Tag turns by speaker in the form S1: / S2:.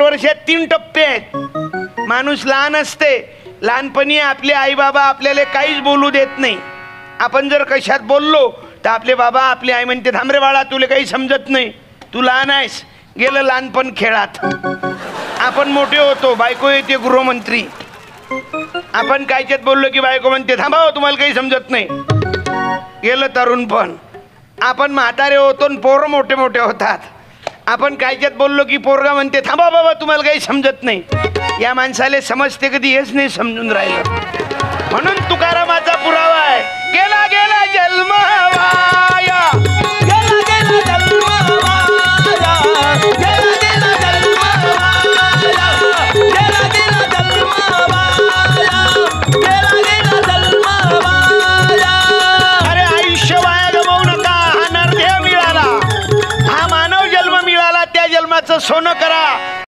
S1: वर्षात 3 टप्पे आहेत. माणूस लहान असते, लहानपणी आपले आई बाबा आपल्याला काहीच बोलू देत नाही. आपण जर कशात बोललो तर आपले बाबा आपली आई म्हणते थांब रे बाळा, तुला काही समजत नाही, तू लहान आहेस. गेलं लहानपण खेळात. आपण मोठे होतो, बायको येते गृहमंत्री. आपण कायच्यात बोललो की बायको म्हणते थांबा हो, तुम्हाला काही समजत नाही. गेलं तरुणपण. आपण म्हातारे होतो आणि पोरं मोठे मोठे होतात. आपण कायच्यात बोललो की पोरगा म्हणते थांबा बाबा, तुम्हाला काही समजत नाही. या माणसाला समजते कधी हेच नाही समजून राहिलं. म्हणून तुकारामाचा पुरावा आहे, गेला गेला जन्म हवा.